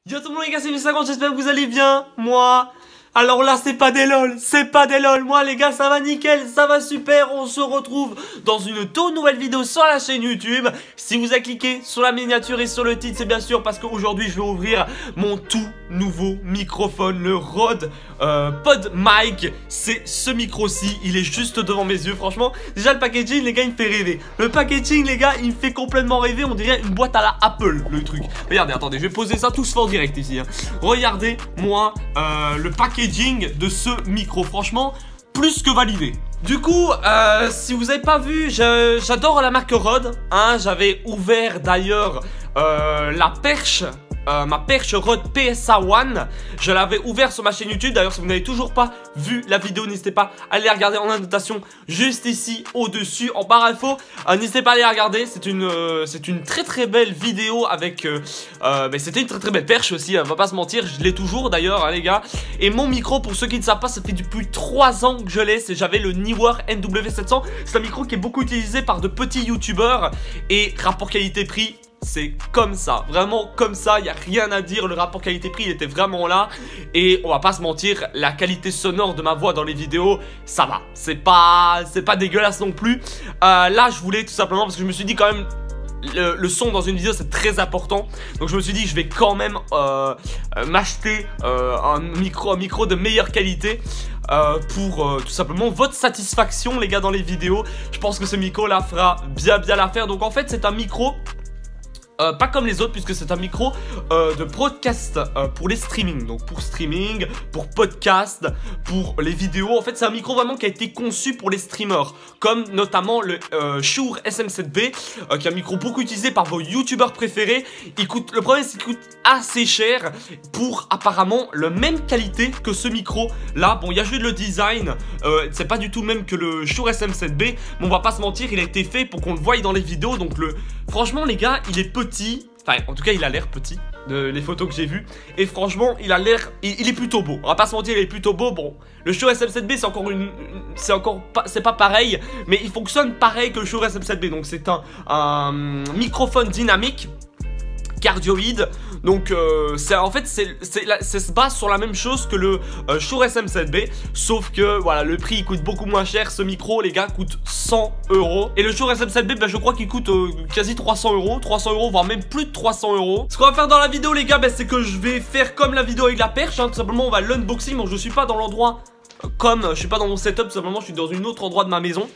Yo tout le monde les gars, c'est Miss50, j'espère que vous allez bien. Moi, alors là c'est pas des lol, moi les gars ça va nickel, ça va super. On se retrouve dans une toute nouvelle vidéo sur la chaîne YouTube. Si vous avez cliqué sur la miniature et sur le titre, c'est bien sûr parce qu'aujourd'hui je vais ouvrir mon tout nouveau microphone, le Rode PodMic. C'est ce micro-ci, il est juste devant mes yeux. Franchement, déjà le packaging les gars il me fait rêver. Le packaging les gars il me fait complètement rêver. On dirait une boîte à la Apple le truc. Regardez, attendez, je vais poser ça tout se fait en direct ici hein. Regardez moi le packaging de ce micro, franchement plus que validé. Du coup, si vous avez pas vu, j'adore la marque Rode hein. J'avais ouvert d'ailleurs la perche, ma perche Rode PSA One. Je l'avais ouvert sur ma chaîne YouTube. D'ailleurs, si vous n'avez toujours pas vu la vidéo, n'hésitez pas à aller la regarder en annotation juste ici au-dessus en barre info. N'hésitez pas à aller la regarder. C'est une très belle vidéo avec c'était une très belle perche aussi, on va pas se mentir. Je l'ai toujours d'ailleurs hein, les gars. Et mon micro, pour ceux qui ne savent pas, ça fait depuis 3 ans que je l'ai. J'avais le Neewer NW700. C'est un micro qui est beaucoup utilisé par de petits youtubeurs. Et rapport qualité-prix, c'est comme ça, vraiment comme ça, il n'y a rien à dire. Le rapport qualité-prix il était vraiment là. Et on va pas se mentir, la qualité sonore de ma voix dans les vidéos, ça va. C'est pas dégueulasse non plus. Là je voulais tout simplement, parce que je me suis dit quand même le son dans une vidéo c'est très important. Donc je me suis dit je vais quand même m'acheter un micro de meilleure qualité pour tout simplement votre satisfaction les gars dans les vidéos. Je pense que ce micro là fera bien l'affaire. Donc en fait c'est un micro pas comme les autres, puisque c'est un micro de broadcast pour les streaming. Donc pour streaming, pour podcast, pour les vidéos. En fait c'est un micro vraiment qui a été conçu pour les streamers, comme notamment le Shure SM7B qui est un micro beaucoup utilisé par vos youtubeurs préférés. Le problème c'est qu'il coûte assez cher pour apparemment la même qualité que ce micro là. Bon, il y a juste le design, c'est pas du tout le même que le Shure SM7B, mais on va pas se mentir, il a été fait pour qu'on le voie dans les vidéos. Donc franchement les gars, il est petit, enfin en tout cas il a l'air petit les photos que j'ai vues. Et franchement il a l'air, il est plutôt beau, on va pas se mentir, il est plutôt beau. Bon, le Shure SM7B c'est pas pareil, mais il fonctionne pareil que le Shure SM7B. Donc c'est un microphone dynamique cardioïde. Donc en fait ça se base sur la même chose que le Shure SM7B, sauf que voilà, le prix il coûte beaucoup moins cher. Ce micro les gars coûte 100 €. Et le Shure SM7B je crois qu'il coûte quasi 300 €, voire même plus de 300 €. Ce qu'on va faire dans la vidéo les gars, c'est que je vais faire comme la vidéo avec la perche hein. Tout simplement on va l'unboxing. Bon, je suis pas dans l'endroit comme je suis pas dans mon setup, tout simplement je suis dans un autre endroit de ma maison.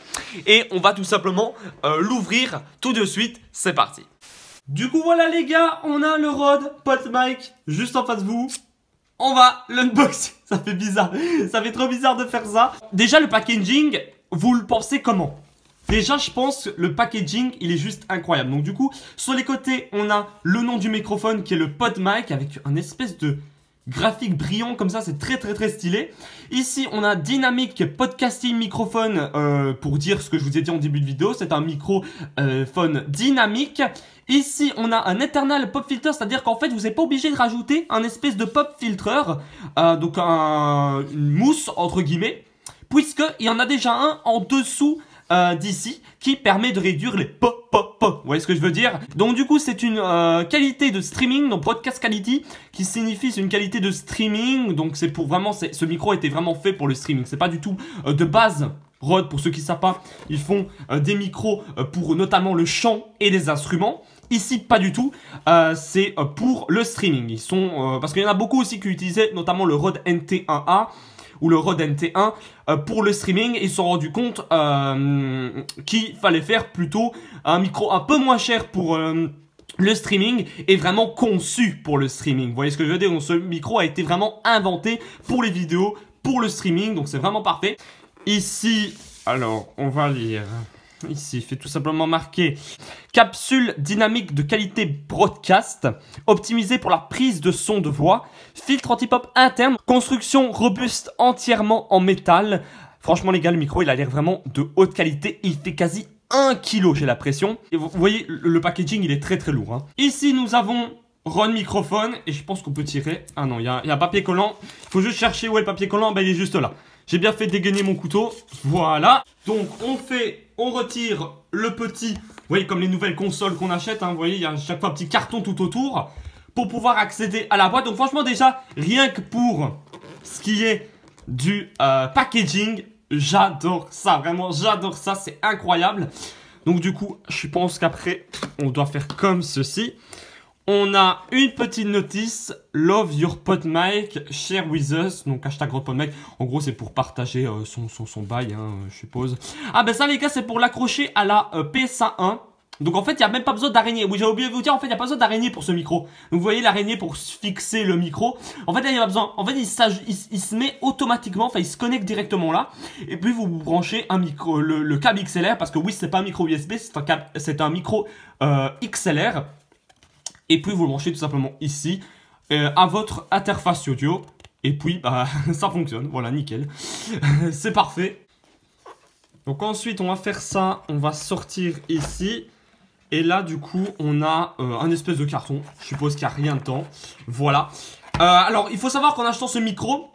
Et on va tout simplement l'ouvrir tout de suite. C'est parti. Du coup voilà les gars, on a le Rode PodMic juste en face de vous. On va l'unboxing. Ça fait bizarre, ça fait trop bizarre de faire ça. Déjà le packaging, vous le pensez comment? Déjà je pense que le packaging il est juste incroyable. Donc du coup sur les côtés on a le nom du microphone qui est le PodMic avec un espèce de graphique brillant comme ça, c'est très stylé. Ici on a Dynamic Podcasting Microphone pour dire ce que je vous ai dit en début de vidéo. C'est un microphone dynamique. Ici on a un Eternal Pop Filter, c'est à dire qu'en fait vous n'êtes pas obligé de rajouter un espèce de pop filter, donc une mousse entre guillemets, puisqu'il y en a déjà un en dessous d'ici qui permet de réduire les pop. Vous voyez ce que je veux dire? Donc du coup c'est une qualité de streaming, donc broadcast quality, qui signifie c'est une qualité de streaming. Donc c'est pour vraiment, ce micro était vraiment fait pour le streaming. C'est pas du tout de base Rode, pour ceux qui ne savent pas, ils font des micros pour notamment le chant et les instruments. Ici pas du tout, c'est pour le streaming. Ils sont parce qu'il y en a beaucoup aussi qui utilisaient notamment le Rode NT1A ou le Rode NT1 pour le streaming. Ils se sont rendus compte qu'il fallait faire plutôt un micro un peu moins cher pour le streaming et vraiment conçu pour le streaming. Vous voyez ce que je veux dire? Donc ce micro a été vraiment inventé pour les vidéos, pour le streaming, donc c'est vraiment parfait. Ici, alors on va lire. Ici, il fait tout simplement marquer capsule dynamique de qualité broadcast, optimisée pour la prise de son de voix, filtre anti-pop interne, construction robuste entièrement en métal. Franchement les gars, le micro il a l'air vraiment de haute qualité, il fait quasi 1 kg j'ai l'impression. Et vous voyez, le packaging il est très lourd hein. Ici nous avons Rode microphone et je pense qu'on peut tirer. Ah non, il y a un papier collant, il faut juste chercher où est le papier collant, ben il est juste là. J'ai bien fait dégainer mon couteau, voilà. Donc on retire le petit, vous voyez comme les nouvelles consoles qu'on achète, hein, vous voyez il y a à chaque fois un petit carton tout autour pour pouvoir accéder à la boîte. Donc franchement déjà, rien que pour ce qui est du packaging, j'adore ça, vraiment j'adore ça, c'est incroyable. Donc du coup, je pense qu'après, on doit faire comme ceci. On a une petite notice, Love your PodMic, share with us, donc hashtag PodMic. En gros, c'est pour partager son bail, hein, je suppose. Ah ben ça les gars, c'est pour l'accrocher à la PSA 1. Donc en fait, il n'y a même pas besoin d'araignée. Oui, j'ai oublié de vous dire, en fait, il n'y a pas besoin d'araignée pour ce micro. Donc vous voyez l'araignée pour fixer le micro. En fait, là, il n'y a pas besoin. En fait, il se met automatiquement, enfin, il se connecte directement là. Et puis, vous branchez un micro, le câble XLR, parce que oui, c'est pas un micro USB, c'est un micro XLR. Et puis, vous le branchez tout simplement ici, à votre interface audio. Et puis, bah, ça fonctionne. Voilà, nickel. C'est parfait. Donc ensuite, on va faire ça. On va sortir ici. Et là, du coup, on a un espèce de carton. Je suppose qu'il n'y a rien dedans. Voilà. Alors, il faut savoir qu'en achetant ce micro,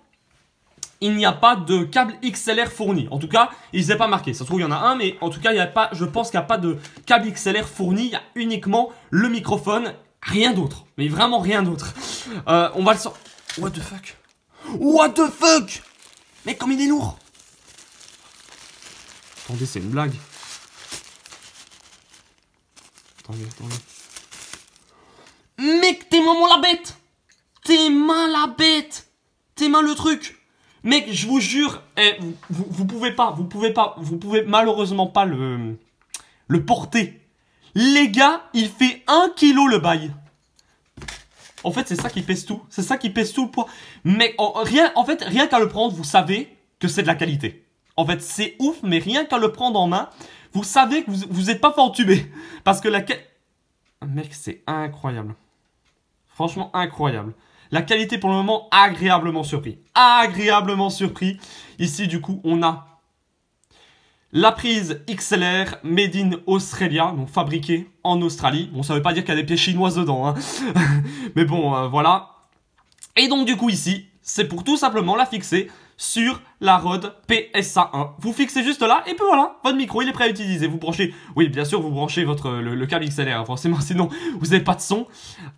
il n'y a pas de câble XLR fourni. En tout cas, il n'est pas marqué. Ça se trouve, il y en a un, mais en tout cas, il y a pas, je pense qu'il n'y a pas de câble XLR fourni. Il y a uniquement le microphone. Rien d'autre. Mais vraiment rien d'autre. On va le sortir. What the fuck? What the fuck? Mec, comme il est lourd. Attendez, c'est une blague. Attendez. Mec, t'es maman la bête. T'es main la bête. T'es main le truc. Mec, je vous jure, vous pouvez malheureusement pas le porter. Les gars, il fait 1 kg le bail. En fait, c'est ça qui pèse tout. C'est ça qui pèse tout le poids. Mec, rien qu'à le prendre, vous savez que c'est de la qualité. En fait, c'est ouf, mais rien qu'à le prendre en main, vous savez que vous êtes pas fortuné. Parce que mec, c'est incroyable. Franchement, incroyable. La qualité, pour le moment, agréablement surpris. Agréablement surpris. Ici, du coup, on a la prise XLR Made in Australia, donc fabriquée en Australie. Bon, ça veut pas dire qu'il y a des pièces chinoises dedans, hein. Mais bon, voilà. Et donc, du coup, ici, c'est pour tout simplement la fixer sur la Rode PSA 1. Vous fixez juste là, et puis voilà, votre micro, il est prêt à utiliser. Vous branchez, oui, bien sûr, vous branchez le câble XLR, hein, forcément, sinon, vous n'avez pas de son.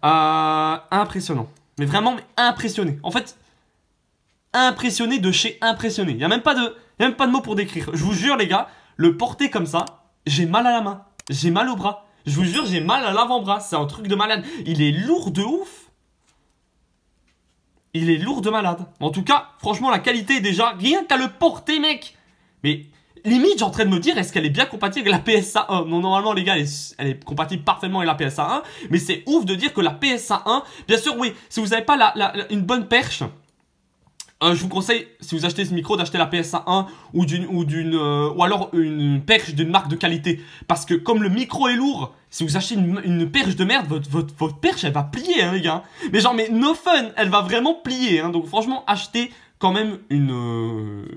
Impressionnant. Mais vraiment, impressionné. En fait, impressionné de chez impressionné. Il n'y a même pas de mots pour décrire. Je vous jure, les gars, le porter comme ça, j'ai mal à la main. J'ai mal au bras. Je vous jure, j'ai mal à l'avant-bras. C'est un truc de malade. Il est lourd de ouf. Il est lourd de malade. En tout cas, franchement, la qualité est déjà... Rien qu'à le porter, mec. Mais limite, j'ai en train de me dire, est-ce qu'elle est bien compatible avec la PSA 1? Non, normalement, les gars, elle est compatible parfaitement avec la PSA 1. Mais c'est ouf de dire que la PSA 1... Bien sûr, oui, si vous n'avez pas une bonne perche... je vous conseille, si vous achetez ce micro, d'acheter la PSA 1 ou alors une perche d'une marque de qualité. Parce que comme le micro est lourd, si vous achetez une perche de merde, votre perche, elle va plier, hein, les gars. Mais genre, mais no fun, elle va vraiment plier. Hein. Donc franchement, achetez quand même une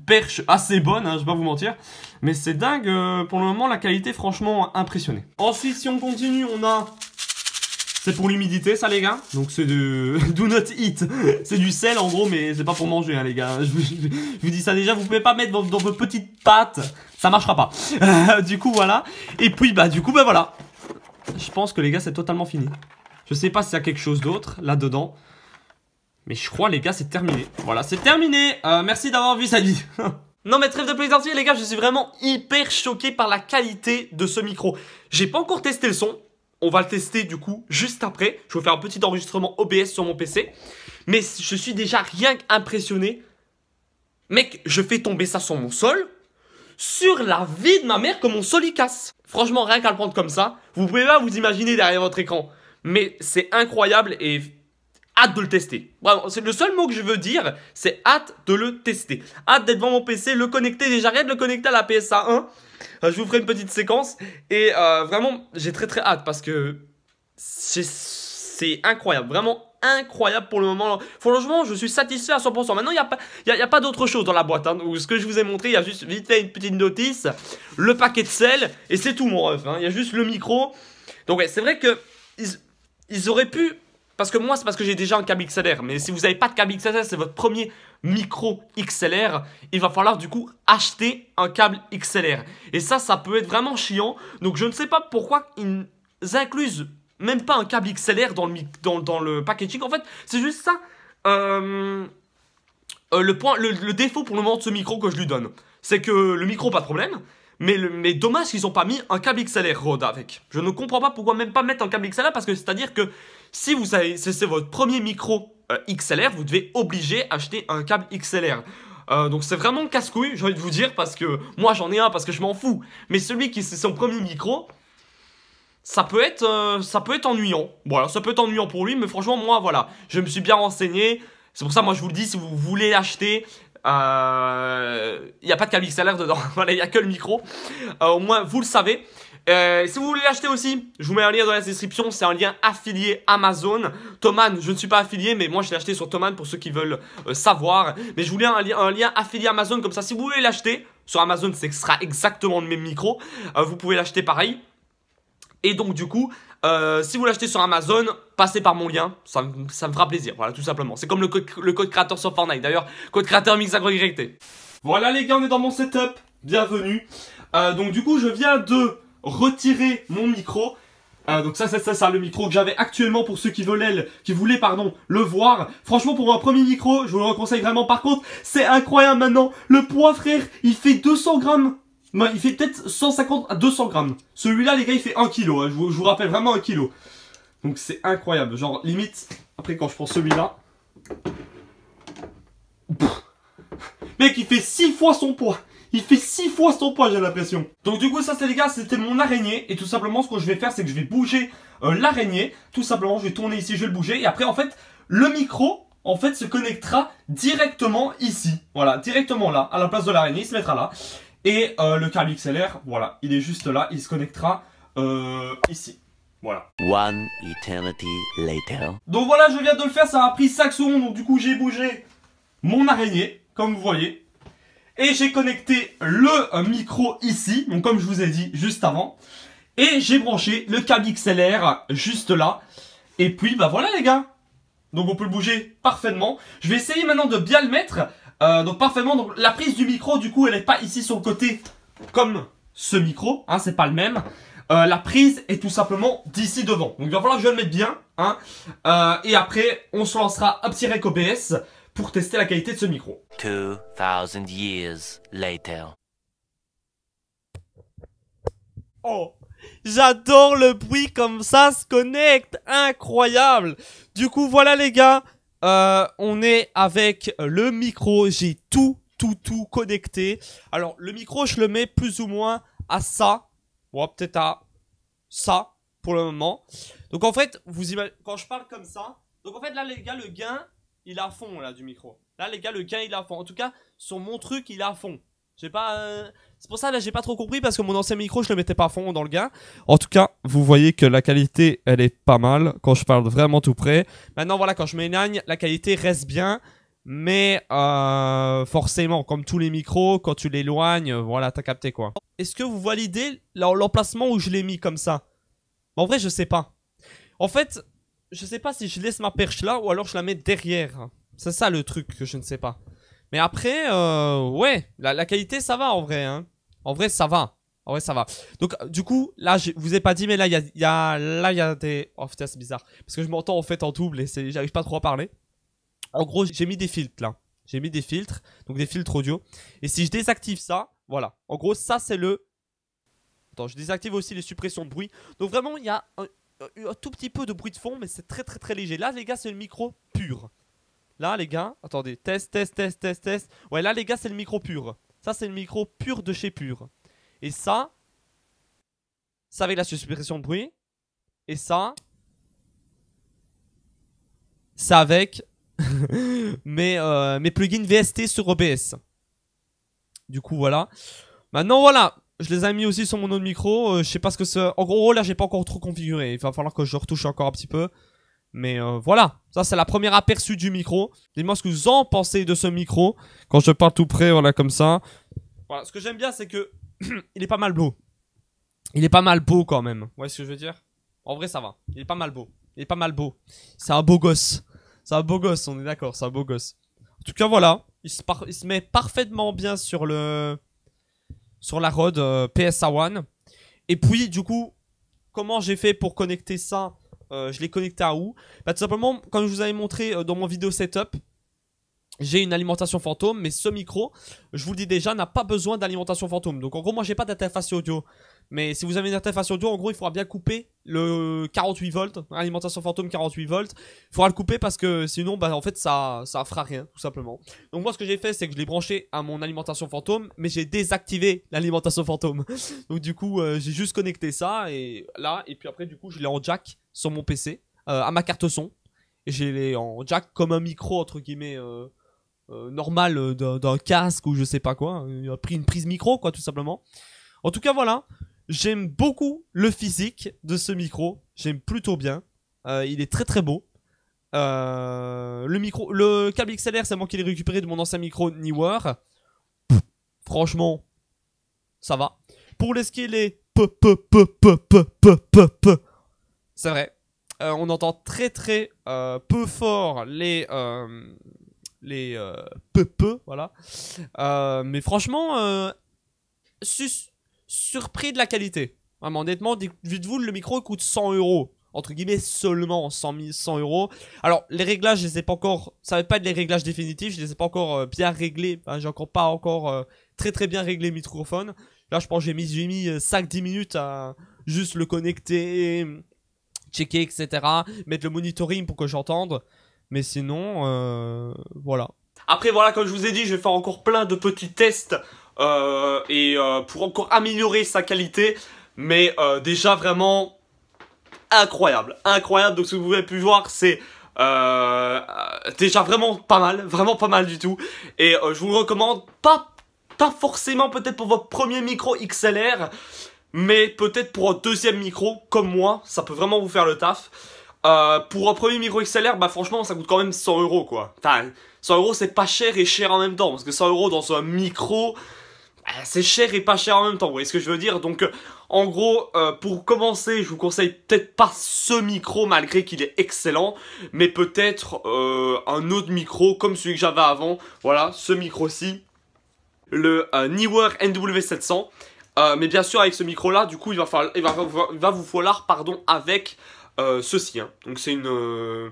perche assez bonne, hein, je vais pas vous mentir. Mais c'est dingue, pour le moment, la qualité, franchement, impressionnée. Ensuite, si on continue, on a... C'est pour l'humidité, ça, les gars. Donc, c'est de do not eat. C'est du sel, en gros, mais c'est pas pour manger, hein, les gars. Je vous dis ça déjà. Vous pouvez pas mettre dans vos petites pâtes. Ça marchera pas. Du coup, voilà. Et puis, bah, voilà. Je pense que, les gars, c'est totalement fini. Je sais pas s'il y a quelque chose d'autre là-dedans. Mais je crois, les gars, c'est terminé. Voilà, c'est terminé. Merci d'avoir vu cette vidéo. Non mais trêve de plaisanterie, les gars, je suis vraiment hyper choqué par la qualité de ce micro. J'ai pas encore testé le son. On va le tester du coup juste après. Je vais faire un petit enregistrement OBS sur mon PC. Mais je suis déjà rien qu'impressionné. Mec, je fais tomber ça sur mon sol. Sur la vie de ma mère que mon sol y casse. Franchement, rien qu'à le prendre comme ça. Vous pouvez pas vous imaginer derrière votre écran. Mais c'est incroyable et hâte de le tester. Vraiment, c'est le seul mot que je veux dire. C'est hâte de le tester. Hâte d'être devant mon PC, le connecter. Déjà rien de le connecter à la PSA 1. Je vous ferai une petite séquence et vraiment j'ai très hâte parce que c'est incroyable, vraiment incroyable pour le moment. Franchement, je suis satisfait à 100%. Maintenant, il n'y a pas d'autre chose dans la boîte. Hein. Donc, ce que je vous ai montré, il y a juste vite fait une petite notice, le paquet de sel et c'est tout mon ref. Hein. Il y a juste le micro. Donc, ouais, c'est vrai que ils auraient pu... Parce que moi, c'est parce que j'ai déjà un câble XLR. Mais si vous n'avez pas de câble XLR, c'est votre premier micro XLR. Il va falloir du coup acheter un câble XLR. Et ça peut être vraiment chiant. Donc je ne sais pas pourquoi ils inclusent même pas un câble XLR dans le packaging. En fait, c'est juste ça. Le défaut pour le moment de ce micro que je lui donne, c'est que le micro, pas de problème. Mais dommage qu'ils ont pas mis un câble XLR Rode avec. Je ne comprends pas pourquoi même pas mettre un câble XLR, parce que c'est-à-dire que si vous savez, c'est votre premier micro XLR, vous devez obliger acheter un câble XLR. Donc c'est vraiment casse-couille, j'ai envie de vous dire, parce que moi j'en ai un parce que je m'en fous. Mais celui qui c'est son premier micro, ça peut être ennuyant. Voilà, ça peut être ennuyant pour lui, mais franchement moi voilà, je me suis bien renseigné. C'est pour ça moi je vous le dis, si vous voulez acheter, il n'y a pas de câble XLR dedans. Voilà, il n'y a que le micro. Au moins vous le savez. Si vous voulez l'acheter aussi, je vous mets un lien dans la description, c'est un lien affilié Amazon. Thomann, je ne suis pas affilié, mais moi je l'ai acheté sur Thomann pour ceux qui veulent savoir. Mais je voulais un lien affilié Amazon, comme ça si vous voulez l'acheter sur Amazon, ce sera exactement le même micro. Vous pouvez l'acheter pareil. Et donc du coup, si vous l'achetez sur Amazon, passez par mon lien, ça me fera plaisir, voilà tout simplement. C'est comme le code créateur sur Fortnite, d'ailleurs, code créateur MixAgroYT. Voilà les gars, on est dans mon setup, bienvenue. Donc du coup, je viens de retirer mon micro. Donc ça c'est le micro que j'avais actuellement pour ceux qui voulaient le voir. Franchement pour un premier micro, je vous le conseille vraiment. Par contre, c'est incroyable maintenant. Le poids frère, il fait 200 grammes. Il fait peut-être 150 à 200 grammes. Celui-là les gars il fait 1 kg, hein. Je vous rappelle vraiment 1 kg. Donc c'est incroyable, genre limite, après quand je prends celui-là. Mec il fait 6 fois son poids. Il fait 6 fois son poids, j'ai l'impression. Donc du coup ça c'est les gars, c'était mon araignée. Et tout simplement ce que je vais faire c'est que je vais bouger l'araignée. Tout simplement je vais tourner ici, je vais le bouger. Et après en fait le micro en fait se connectera directement ici. Voilà, directement là, à la place de l'araignée, il se mettra là. Et le câble XLR, voilà, il est juste là, il se connectera ici. Voilà. One eternity later. Donc voilà, je viens de le faire, ça m'a pris 5 secondes. Donc du coup j'ai bougé mon araignée, comme vous voyez. Et j'ai connecté le micro ici, donc comme je vous ai dit juste avant. Et j'ai branché le câble XLR juste là. Et puis bah voilà les gars. Donc on peut le bouger parfaitement. Je vais essayer maintenant de bien le mettre. Donc parfaitement, donc la prise du micro du coup elle n'est pas ici sur le côté comme ce micro, hein, c'est pas le même. La prise est tout simplement d'ici devant. Donc il va falloir que je le mette bien, hein. Et après on se lancera un petit rec OBS pour tester la qualité de ce micro. 2000 years later. Oh, j'adore le bruit comme ça se connecte, incroyable. Du coup voilà les gars, on est avec le micro, j'ai tout connecté. Alors le micro je le mets plus ou moins à ça, bon, peut-être à ça pour le moment. Donc en fait, vous imaginez, quand je parle comme ça, donc en fait là les gars le gain il est à fond là du micro. Là les gars le gain il est à fond, en tout cas sur mon truc il est à fond. J'ai pas, c'est pour ça là j'ai pas trop compris parce que mon ancien micro je le mettais pas à fond dans le gain. En tout cas vous voyez que la qualité elle est pas mal quand je parle vraiment tout près. Maintenant voilà, quand je m'éloigne la qualité reste bien. Mais forcément comme tous les micros, quand tu l'éloignes, voilà t'as capté quoi. Est-ce que vous validez l'emplacement où je l'ai mis comme ça? En vrai je sais pas. En fait je sais pas si je laisse ma perche là ou alors je la mets derrière. C'est ça le truc que je ne sais pas. Mais après, ouais, la qualité ça va en vrai, hein. En vrai ça va. En vrai ça va. Donc du coup, là je vous ai pas dit mais là il y a des... Oh putain c'est bizarre. Parce que je m'entends en fait en double et j'arrive pas trop à parler. En gros j'ai mis des filtres là. J'ai mis des filtres, donc des filtres audio. Et si je désactive ça, voilà. En gros ça c'est le... Attends, je désactive aussi les suppressions de bruit. Donc vraiment il y a un tout petit peu de bruit de fond, mais c'est très léger. Là les gars c'est le micro pur. Là les gars, attendez, test. Ouais là les gars c'est le micro pur. Ça c'est le micro pur de chez Pur. Et ça avec la suppression de bruit. Et ça avec mes plugins VST sur OBS. Du coup voilà. Maintenant voilà, je les ai mis aussi sur mon autre micro. Je sais pas ce que c'est. En gros là j'ai pas encore trop configuré. Il va falloir que je retouche encore un petit peu. Mais voilà, ça c'est la première aperçu du micro. Dites-moi ce que vous en pensez de ce micro. Quand je parle tout près, voilà comme ça. Voilà, ce que j'aime bien c'est que il est pas mal beau. Il est pas mal beau quand même. Vous voyez ce que je veux dire? En vrai ça va, il est pas mal beau. Il est pas mal beau. C'est un beau gosse. C'est un beau gosse, on est d'accord, c'est un beau gosse. En tout cas voilà, il se met parfaitement bien sur la Rode PSA One. Et puis du coup, comment j'ai fait pour connecter ça je l'ai connecté à où? Bah, tout simplement, comme je vous avais montré dans mon vidéo setup, j'ai une alimentation fantôme, mais ce micro, je vous le dis déjà, n'a pas besoin d'alimentation fantôme. Donc en gros, moi j'ai pas d'interface audio. Mais si vous avez une interface audio, en gros, il faudra bien couper le 48 volts, alimentation fantôme 48 volts. Il faudra le couper parce que sinon, bah en fait, ça fera rien, tout simplement. Donc moi, ce que j'ai fait, c'est que je l'ai branché à mon alimentation fantôme, mais j'ai désactivé l'alimentation fantôme. Donc du coup, j'ai juste connecté ça et là, et puis après, du coup, je l'ai en jack sur mon PC, à ma carte son. Et j'ai en jack comme un micro, entre guillemets... normal d'un casque ou je sais pas quoi. Il a pris une prise micro quoi tout simplement. En tout cas voilà, j'aime beaucoup le physique de ce micro, j'aime plutôt bien. Il est très très beau. Le câble XLR c'est moi qui l'ai récupéré de mon ancien micro Neewer. Franchement, ça va. Pour les skis les c'est vrai. On entend très très peu fort les voilà. Mais franchement, surpris de la qualité. Vraiment, honnêtement, dites-vous, le micro coûte 100 €. Entre guillemets, seulement 100 €. Alors, les réglages, je les ai pas encore... Ça va pas être les réglages définitifs, je les ai pas encore bien réglés. Enfin, j'ai encore pas très très bien réglé le microphone. Là, je pense que j'ai mis 5-10 minutes à juste le connecter, checker, etc. Mettre le monitoring pour que j'entende. Mais sinon, voilà. Après, voilà, comme je vous ai dit, je vais faire encore plein de petits tests pour encore améliorer sa qualité. Mais déjà, vraiment incroyable. Incroyable. Donc, ce que vous avez pu voir, c'est déjà vraiment pas mal du tout. Et je vous le recommande, pas forcément peut-être pour votre premier micro XLR, mais peut-être pour un deuxième micro, comme moi, ça peut vraiment vous faire le taf. Pour un premier micro XLR, bah franchement ça coûte quand même 100 € quoi. Enfin, 100 € c'est pas cher et cher en même temps. Parce que 100 € dans un micro, c'est cher et pas cher en même temps. Vous voyez ce que je veux dire? Donc en gros, pour commencer, je vous conseille peut-être pas ce micro malgré qu'il est excellent. Mais peut-être un autre micro comme celui que j'avais avant. Voilà, ce micro-ci. Le Neewer NW700. Mais bien sûr avec ce micro là, du coup il va vous falloir avec... ceci, hein. Donc c'est une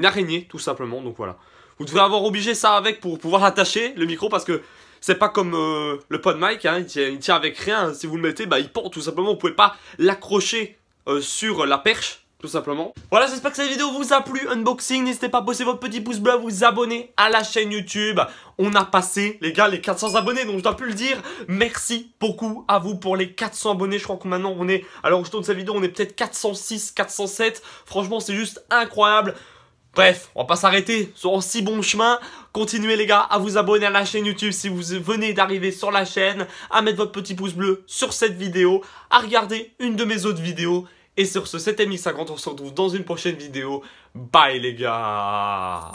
araignée tout simplement, donc voilà. Vous devrez avoir obligé ça avec pour pouvoir attacher le micro parce que c'est pas comme le PodMic, hein, il tient avec rien. Si vous le mettez, bah il pend tout simplement, vous pouvez pas l'accrocher sur la perche. Tout simplement. Voilà, j'espère que cette vidéo vous a plu. Unboxing, n'hésitez pas à poser votre petit pouce bleu, à vous abonner à la chaîne YouTube. On a passé, les gars, les 400 abonnés, donc je dois plus le dire. Merci beaucoup à vous pour les 400 abonnés. Je crois que maintenant on est, alors je tourne cette vidéo, on est peut-être 406, 407. Franchement, c'est juste incroyable. Bref, on va pas s'arrêter sur un si bon chemin. Continuez les gars à vous abonner à la chaîne YouTube si vous venez d'arriver sur la chaîne, à mettre votre petit pouce bleu sur cette vidéo, à regarder une de mes autres vidéos. Et sur ce, c'était MX50, on se retrouve dans une prochaine vidéo. Bye les gars.